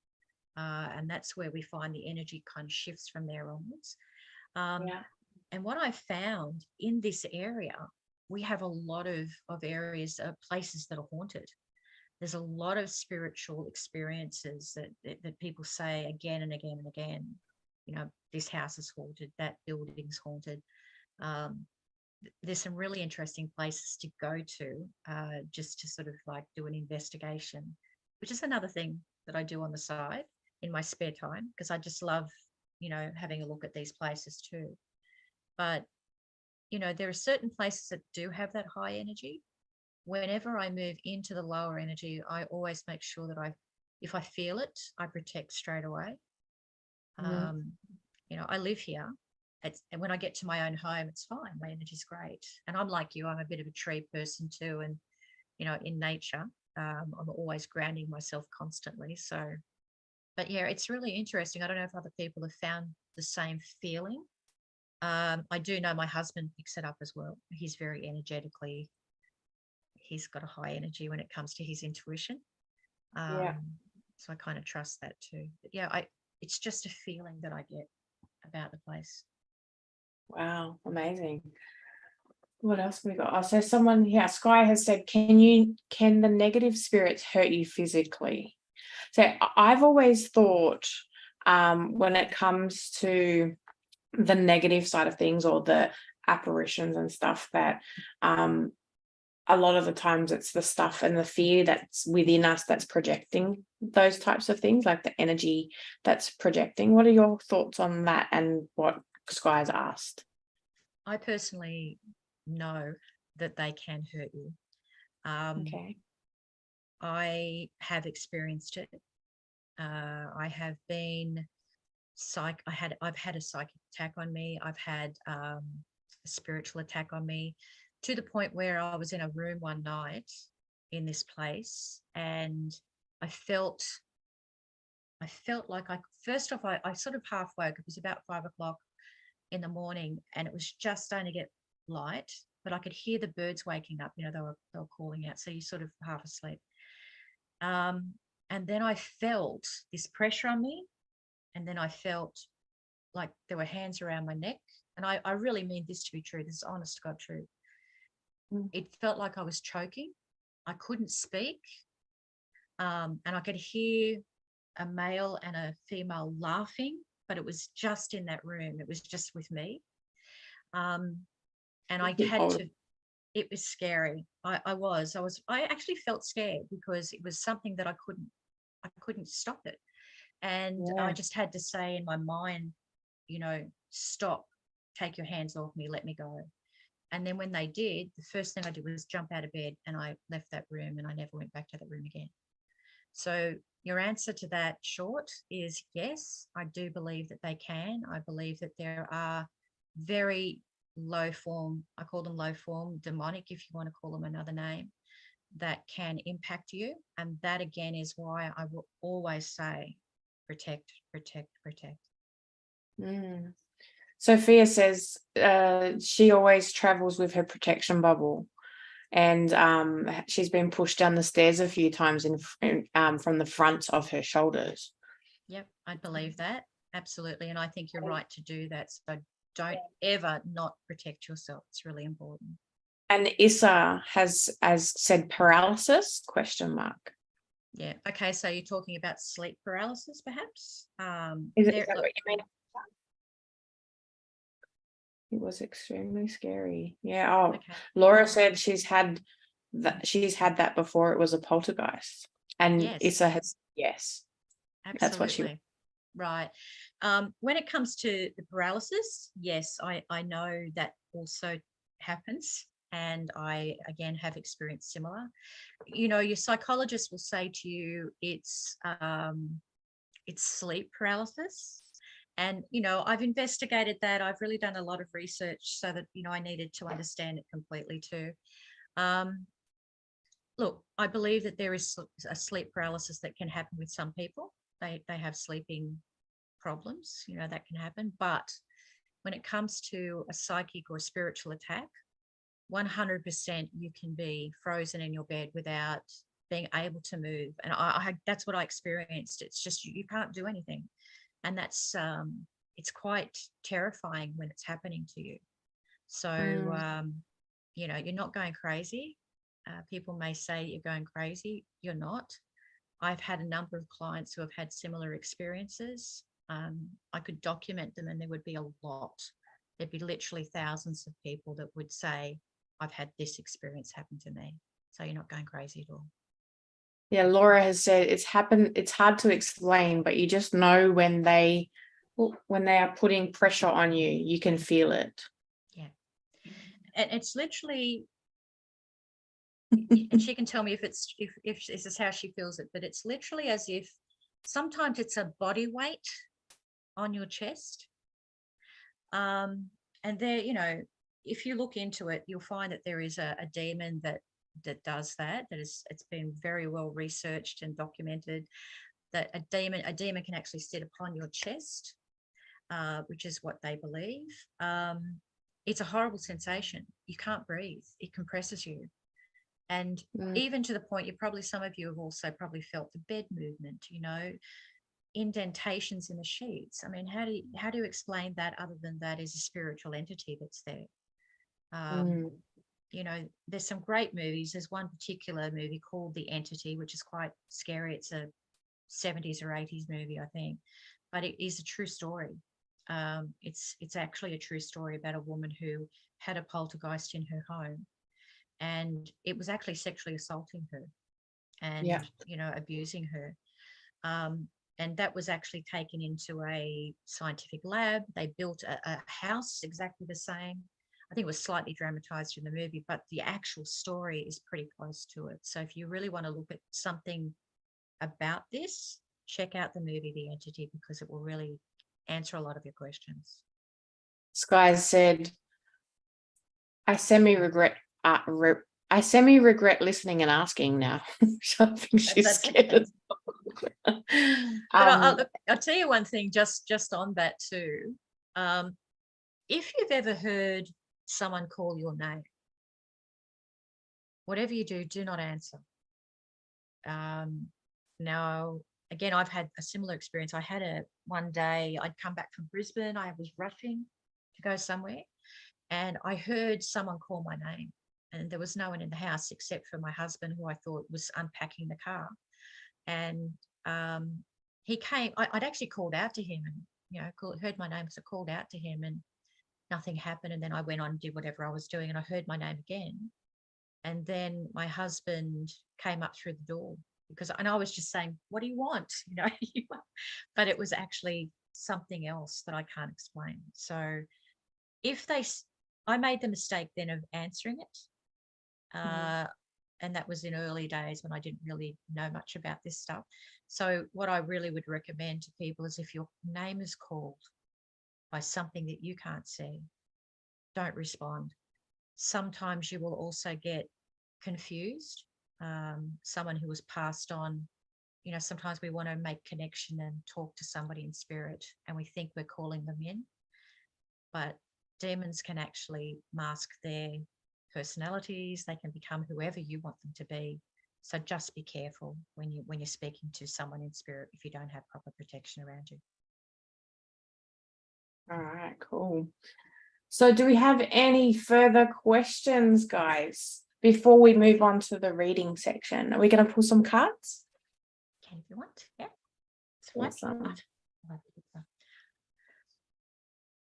and that's where we find the energy kind of shifts from there onwards. And what I found in this area, we have a lot of areas, places that are haunted. There's a lot of spiritual experiences that people say again and again and again. You know, this house is haunted, that building's haunted. There's some really interesting places to go to, just to sort of like do an investigation, which is another thing that I do on the side in my spare time, because I just love, you know, having a look at these places too. But, you know, there are certain places that do have that high energy. Whenever I move into the lower energy, I always make sure that if I feel it, I protect straight away. You know, I live here. And when I get to my own home, it's fine. My energy's great. And I'm like you, I'm a bit of a tree person too. And, you know, in nature, I'm always grounding myself constantly. So, but yeah, it's really interesting. I don't know if other people have found the same feeling. I do know my husband picks it up as well. He's very energetically, he's got a high energy when it comes to his intuition. So I kind of trust that too. But yeah, it's just a feeling that I get about the place. Wow, amazing. What else have we got? Oh, so someone here, Sky has said, can the negative spirits hurt you physically? So I've always thought, when it comes to the negative side of things, or the apparitions and stuff, that a lot of the times it's the stuff and the fear that's within us that's projecting those types of things, like the energy that's projecting. What are your thoughts on that and what Sky's asked? I personally know that they can hurt you. Okay. I have experienced it. I have been I've had a psychic attack on me. I've had a spiritual attack on me, to the point where I was in a room one night in this place, and I felt like first off, I sort of half woke. It was about 5 o'clock in the morning, and it was just starting to get light, but I could hear the birds waking up. You know, they were calling out, so you sort of half asleep. And then I felt this pressure on me. And then I felt like there were hands around my neck. And I really mean this to be true. This is honest to God true. It felt like I was choking. I couldn't speak. And I could hear a male and a female laughing, but it was just in that room. It was just with me. And I had to, it was scary. I actually felt scared, because it was something that I couldn't stop it. And I just had to say in my mind, you know, stop, take your hands off me, let me go. And then when they did, the first thing I did was jump out of bed, and I left that room, and I never went back to that room again. So your answer to that short is yes, I do believe that they can. I believe that there are very low form, I call them low form, demonic, if you want to call them another name, that can impact you. And that again is why I will always say, protect, protect, protect. Sophia says she always travels with her protection bubble, and she's been pushed down the stairs a few times from the front of her shoulders. Yep, I believe that, absolutely. And I think you're right to do that. So don't ever not protect yourself. It's really important. And Issa has said paralysis, ? Yeah. Okay. So you're talking about sleep paralysis, perhaps? Is that what you mean? It was extremely scary. Yeah. Oh, okay. Laura said she's had that before. It was a poltergeist. And yes. Issa has, yes. Absolutely. That's what she. Right. When it comes to the paralysis, yes, I know that also happens. And I, again, have experienced similar. You know, your psychologist will say to you, it's sleep paralysis. And, you know, I've investigated that. I've really done a lot of research so that, you know, I needed to understand it completely too. Look, I believe that there is a sleep paralysis that can happen with some people. They have sleeping problems, you know, that can happen. But when it comes to a psychic or spiritual attack, 100% you can be frozen in your bed without being able to move. And that's what I experienced. It's just you can't do anything. And that's it's quite terrifying when it's happening to you. So, you're not going crazy. People may say you're going crazy. You're not. I've had a number of clients who have had similar experiences. I could document them and there would be a lot. There'd be literally thousands of people that would say, I've had this experience happen to me. So you're not going crazy at all. Yeah, Laura has said it's hard to explain, but you just know when they are putting pressure on you, you can feel it. Yeah. And it's literally, and she can tell me if this is how she feels it, but it's literally as if sometimes it's a body weight on your chest. And there, if you look into it, you'll find that there is a demon that does that. It's been very well researched and documented that a demon can actually sit upon your chest, which is what they believe. It's a horrible sensation. You can't breathe. It compresses you. And even to the point, some of you have also probably felt the bed movement, indentations in the sheets. I mean, how do you explain that other than that is a spiritual entity that's there? There's some great movies. There's one particular movie called The Entity, which is quite scary. It's a 70s or 80s movie, I think, but it is a true story. It's actually a true story about a woman who had a poltergeist in her home, and it was actually sexually assaulting her and abusing her. And that was actually taken into a scientific lab. They built a house exactly the same. I think it was slightly dramatized in the movie, but the actual story is pretty close to it. So if you really want to look at something about this, check out the movie The Entity, because it will really answer a lot of your questions. Sky said, I semi-regret listening and asking now. I think she's scared. But I'll tell you one thing just on that too. If you've ever heard someone call your name, whatever you do not answer. Now, again, I've had a similar experience. I had one day I'd come back from Brisbane. I was rushing to go somewhere, and I heard someone call my name, and there was no one in the house except for my husband, who I thought was unpacking the car. And he came. I'd actually called out to him, and heard my name, so I called out to him, and nothing happened. And then I went on and did whatever I was doing, and I heard my name again. And then my husband came up through the door, and I was just saying, what do you want? But it was actually something else that I can't explain. So I made the mistake then of answering it. And that was in early days when I didn't really know much about this stuff. So what I really would recommend to people is, if your name is called by something that you can't see, don't respond. Sometimes you will also get confused. Someone who was passed on, sometimes we want to make connection and talk to somebody in spirit, and we think we're calling them in, but demons can actually mask their personalities. They can become whoever you want them to be. So just be careful when you're speaking to someone in spirit if you don't have proper protection around you. All right, cool. So do we have any further questions, guys, before we move on to the reading section? Are we going to pull some cards? Okay, if you want. Yeah. Awesome.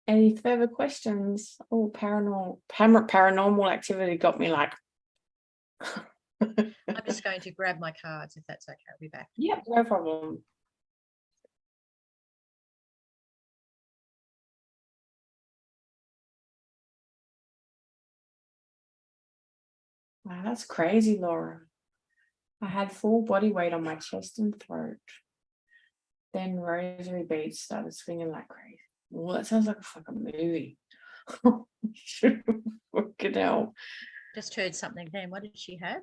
Any further questions? Oh, paranormal activity got me like. I'm just going to grab my cards, if that's okay. I'll be back. Yep, no problem. Wow, that's crazy, Laura. I had full body weight on my chest and throat. Then rosary beads started swinging like crazy. Well, that sounds like a fucking movie. Should work it out. Just heard something then. What did she have?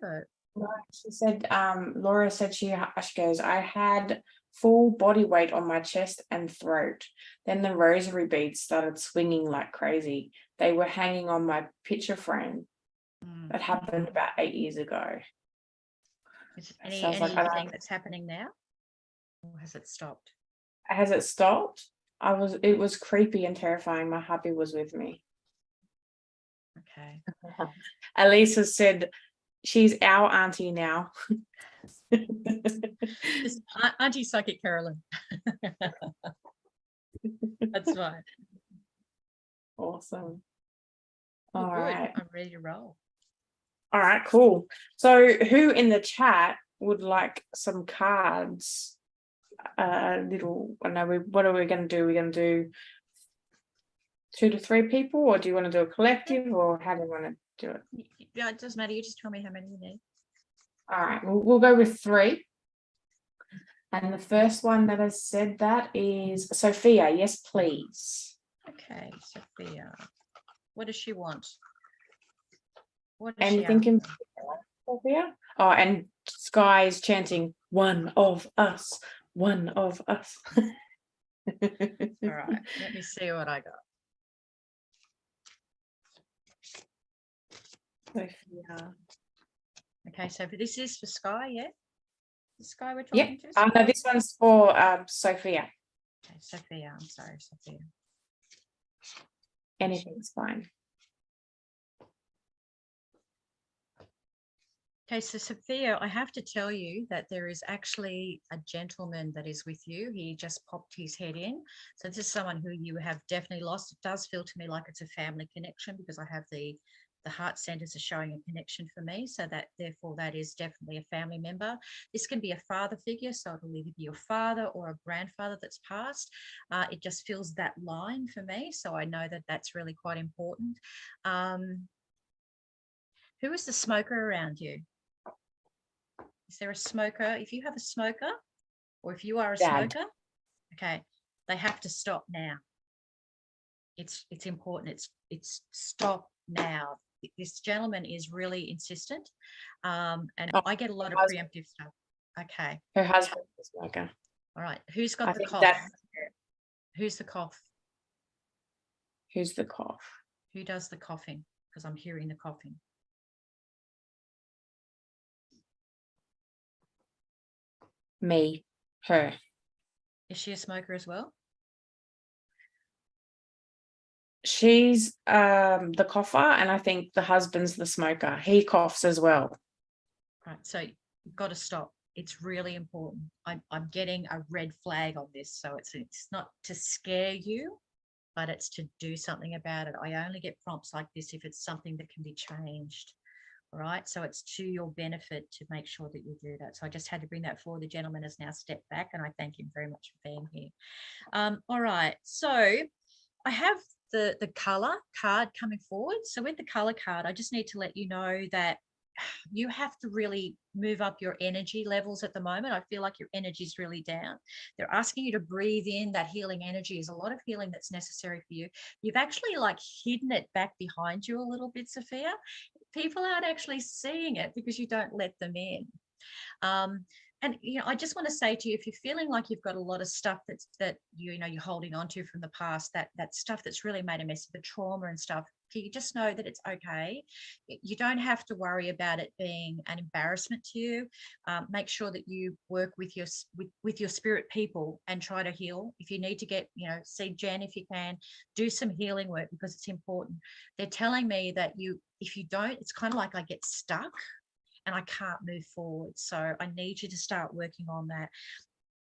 No, she said, Laura said she goes, I had full body weight on my chest and throat. Then the rosary beads started swinging like crazy. They were hanging on my picture frame. That happened about 8 years ago. Is Sounds like anything that's happening now, or has it stopped? Has it stopped? It was creepy and terrifying. My hubby was with me. Okay. Elisa said she's our auntie now. Just Auntie Psychic Kerilyn. That's fine. Awesome. Well, All good. right. I'm ready to roll. All right, cool. So who in the chat would like some cards? I know what are we going to do? We're going to do 2 to 3 people, or do you want to do a collective, or how do you want to do it? Yeah, it doesn't matter. You just tell me how many you need. All right, we'll go with 3. And the first one that has said that is Sophia. Yes, please. Okay, Sophia. What does she want? What is Anything she in Sophia? Oh, and Sky is chanting, one of us, one of us. All right, let me see what I got. Sophia. Okay, so this is for Sky, yeah? The Sky we're Yep. talking to? No, this one's for Sophia. Okay, Sophia, I'm sorry, Sophia. Anything's fine. Okay, so Sophia, I have to tell you that there is actually a gentleman that is with you. He just popped his head in. So this is someone who you have definitely lost. It does feel to me like it's a family connection because I have the heart centers are showing a connection for me. So that therefore that is definitely a family member. This can be a father figure. So it'll either be your father or a grandfather that's passed. It just feels that line for me. So I know that that's really quite important. Who is the smoker around you? Is there a smoker? If you have a smoker or if you are a Dad. smoker, okay, they have to stop now. It's important. It's stop now. This gentleman is really insistent. And I get a lot of preemptive stuff. Okay. Her husband is a smoker. All right. Who's got the cough? Who's the cough? Who's the cough? Who does the coughing? Because I'm hearing the coughing. Me. Her. Is she a smoker as well? She's the cougher, and I think the husband's the smoker. He coughs as well. Right. So you've got to stop. It's really important. I'm getting a red flag on this. So it's not to scare you, but it's to do something about it. I only get prompts like this if it's something that can be changed. All right. So it's to your benefit to make sure that you do that. So I just had to bring that forward. The gentleman has now stepped back, and I thank him very much for being here. All right. So I have the color card coming forward. So with the color card, I just need to let you know that you have to really move up your energy levels at the moment. I feel like your energy is really down. They're asking you to breathe in that healing energy. Is a lot of healing that's necessary for you. You've actually like hidden it back behind you a little bit, Sophia. People aren't actually seeing it because you don't let them in. And I just want to say to you, if you're feeling like you've got a lot of stuff that you're holding on to from the past, that stuff that's really made a mess of the trauma and stuff, you just know that it's okay. You don't have to worry about it being an embarrassment to you. Make sure that you work with your spirit people and try to heal. If you need to get, see Jen if you can, do some healing work because it's important. They're telling me that if you don't, it's kind of like I get stuck and I can't move forward. So I need you to start working on that.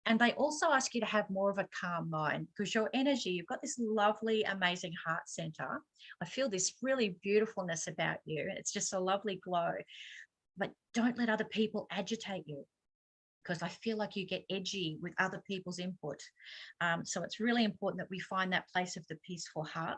And they also ask you to have more of a calm mind because your energy, you've got this lovely, amazing heart center. I feel this really beautifulness about you. It's just a lovely glow. But don't let other people agitate you because I feel like you get edgy with other people's input. So it's really important that we find that place of the peaceful heart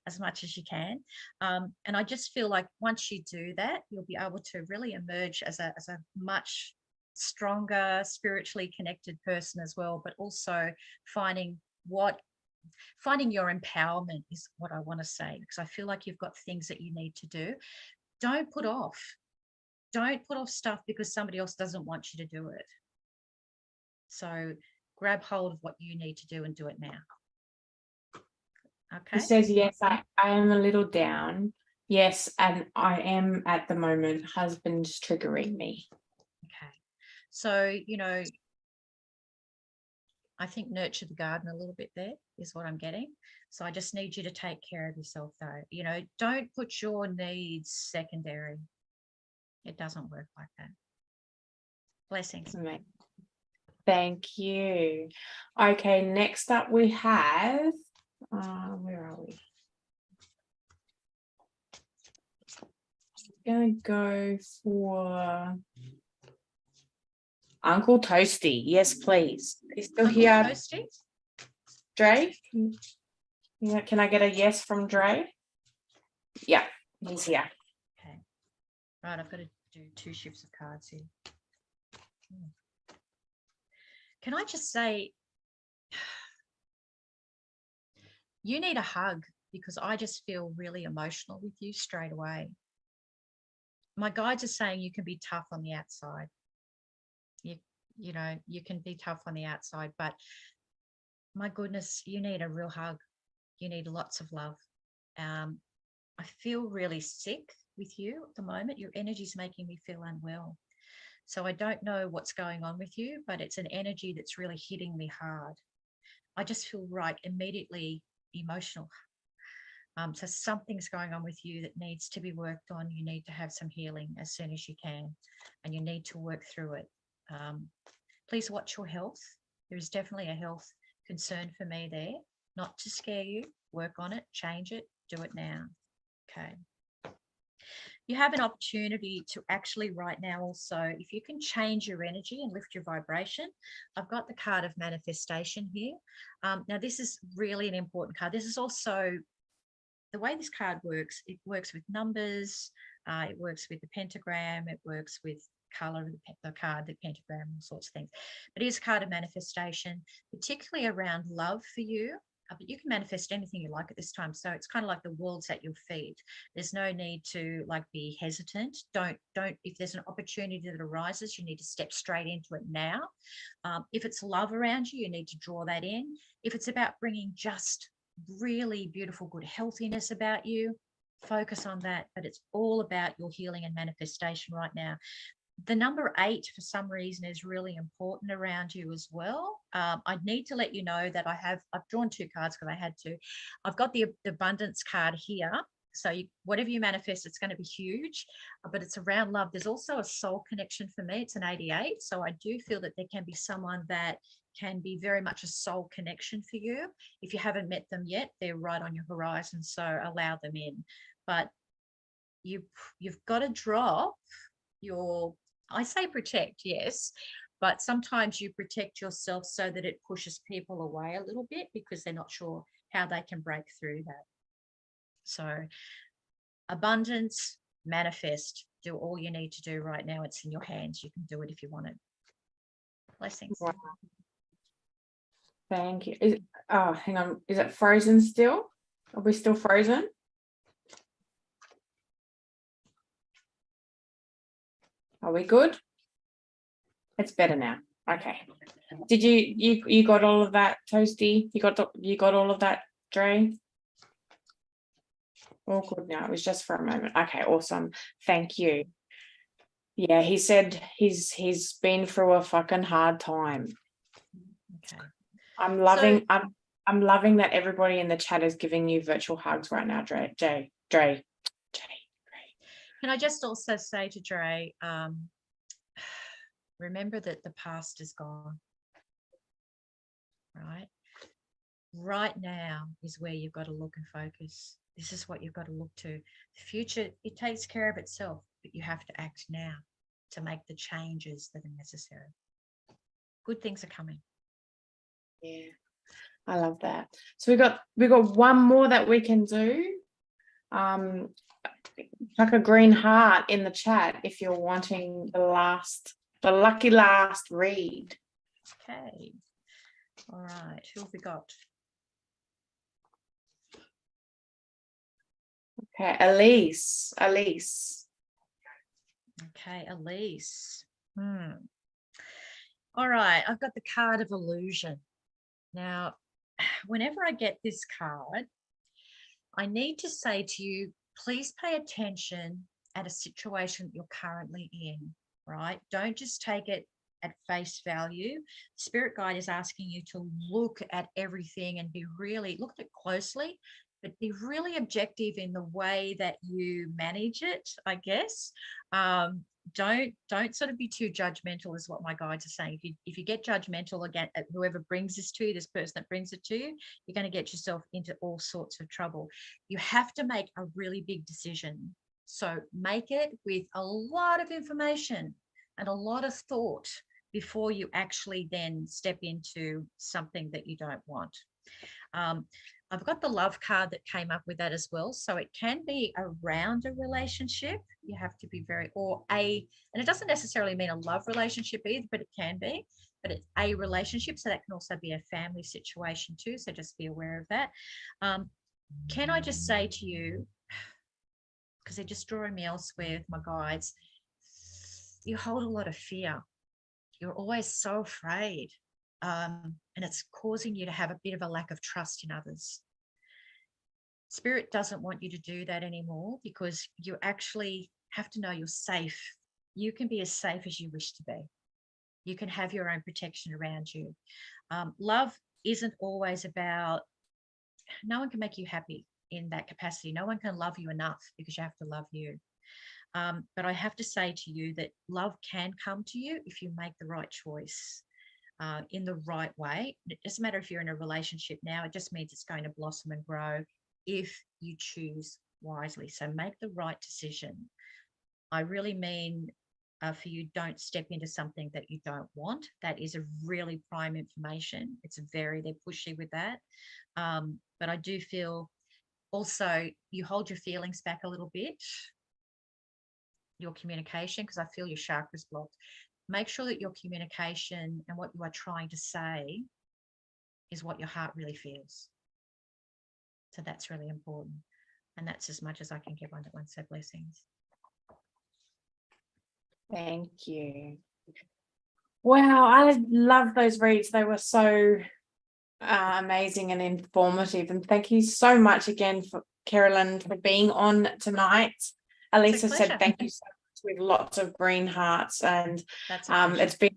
as much as you can. And I just feel like once you do that, you'll be able to really emerge as a much stronger, spiritually connected person as well, but also finding your empowerment is what I want to say, because I feel like you've got things that you need to do. Don't put off. don't put off stuff because somebody else doesn't want you to do it. So grab hold of what you need to do and do it now. Okay. He says, yes, I am a little down. Yes, and I am at the moment. Husband's triggering me. Okay. So, I think nurture the garden a little bit there is what I'm getting. So I just need you to take care of yourself though. Don't put your needs secondary. It doesn't work like that. Blessings. Thank you. Okay, next up we have, where are we? I'm going to go for Uncle Toasty. Yes, please. He's still Uncle here. Toasty? Dre? Yeah, can I get a yes from Dre? Yeah, he's here. Okay. Right, I've got to do 2 shifts of cards here. Can I just say, you need a hug because I just feel really emotional with you straight away. My guides are saying you can be tough on the outside. You can be tough on the outside, but my goodness, you need a real hug. You need lots of love. I feel really sick with you at the moment. Your energy is making me feel unwell. So I don't know what's going on with you, but it's an energy that's really hitting me hard. I just feel immediately emotional. So something's going on with you that needs to be worked on. You need to have some healing as soon as you can, and you need to work through it. Please watch your health. There is definitely a health concern for me there. Not to scare you. Work on it, change it, do it now. Okay. You have an opportunity to actually right now also, if you can change your energy and lift your vibration. I've got the card of manifestation here. Now, this is really an important card. This is also the way this card works. It works with numbers. It works with the pentagram. It works with color of the card, the pentagram, all sorts of things. But it is a card of manifestation, particularly around love for you. But you can manifest anything you like at this time. So it's kind of like the world's at your feet. There's no need to be hesitant. Don't, if there's an opportunity that arises, you need to step straight into it now. If it's love around you, you need to draw that in. If it's about bringing just really beautiful, good healthiness about you, focus on that. But it's all about your healing and manifestation right now. The number 8, for some reason, is really important around you as well. I need to let you know that I've drawn 2 cards because I had to. I've got the abundance card here. So whatever you manifest, it's going to be huge, but it's around love. There's also a soul connection for me. It's an 88. So I do feel that there can be someone that can be very much a soul connection for you. If you haven't met them yet, they're right on your horizon. So allow them in. But you've got to drop your, I say protect, yes, but sometimes you protect yourself so that it pushes people away a little bit because they're not sure how they can break through that. So abundance, manifest, do all you need to do right now. It's in your hands. You can do it if you want it. Blessings. Wow. Thank you. Hang on. Is it frozen still? Are we still frozen? Are we good? It's better now. Okay. Did you got all of that, Toasty? You got all of that, Dre? All good now. It was just for a moment. Okay, awesome. Thank you. Yeah, he said he's been through a fucking hard time. Okay. I'm loving that everybody in the chat is giving you virtual hugs right now, Dre. Dre. Can I just also say to Dre, remember that the past is gone, right? Right now is where you've got to look and focus. This is what you've got to look to. The future, it takes care of itself, but you have to act now to make the changes that are necessary. Good things are coming. Yeah, I love that. So we got one more that we can do. Like a green heart in the chat if you're wanting the lucky last read. Okay. All right. Who have we got? Okay, Elise. Okay, Elise. All right, I've got the card of illusion. Now, whenever I get this card, I need to say to you, please pay attention at a situation that you're currently in, right? Don't just take it at face value. Spirit guide is asking you to look at everything and look at it closely, but be really objective in the way that you manage it, I guess. Don't sort of be too judgmental, is what my guides are saying. If you get judgmental again at whoever brings this to you, this person that brings it to you, you're going to get yourself into all sorts of trouble. You have to make a really big decision. So make it with a lot of information and a lot of thought before you actually then step into something that you don't want. I've got the love card that came up with that as well. So it can be around a relationship. You have to be and it doesn't necessarily mean a love relationship either, but it can be, but it's a relationship. So that can also be a family situation too. So just be aware of that. Can I just say to you, because they're just drawing me elsewhere with my guides, you hold a lot of fear. You're always so afraid. And it's causing you to have a bit of a lack of trust in others. Spirit doesn't want you to do that anymore, because you actually have to know you're safe. You can be as safe as you wish to be. You can have your own protection around you. Love isn't always about, no one can make you happy in that capacity. No one can love you enough, because you have to love you. But I have to say to you that love can come to you if you make the right choice. In the right way. It doesn't matter if you're in a relationship now, it just means it's going to blossom and grow if you choose wisely. So make the right decision. I really mean for you, don't step into something that you don't want. That is a really prime information. They're pushy with that. But I do feel also you hold your feelings back a little bit, your communication, because I feel your chakras blocked. Make sure that your communication and what you are trying to say is what your heart really feels. So that's really important. And that's as much as I can give on that one. So blessings. Thank you. Wow, I love those reads. They were so amazing and informative. And thank you so much again for Kerilyn for being on tonight. Elisa said thank you so much, with lots of green hearts, and it's been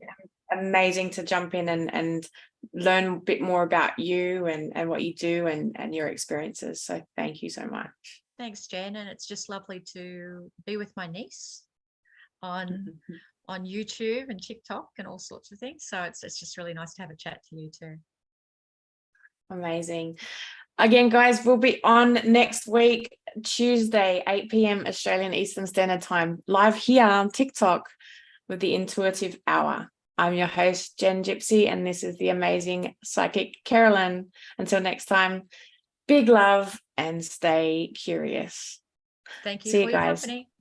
amazing to jump in and learn a bit more about you and what you do and your experiences. So thank you so much. Thanks, Jen. And it's just lovely to be with my niece on YouTube and TikTok and all sorts of things. So it's just really nice to have a chat to you too. Amazing. Again, guys, we'll be on next week, Tuesday, 8 p.m. Australian Eastern Standard Time, live here on TikTok with the Intuitive Hour. I'm your host, Jen Gypsy, and this is the amazing psychic Kerilyn. Until next time, big love and stay curious. Thank you See for you your guys. company.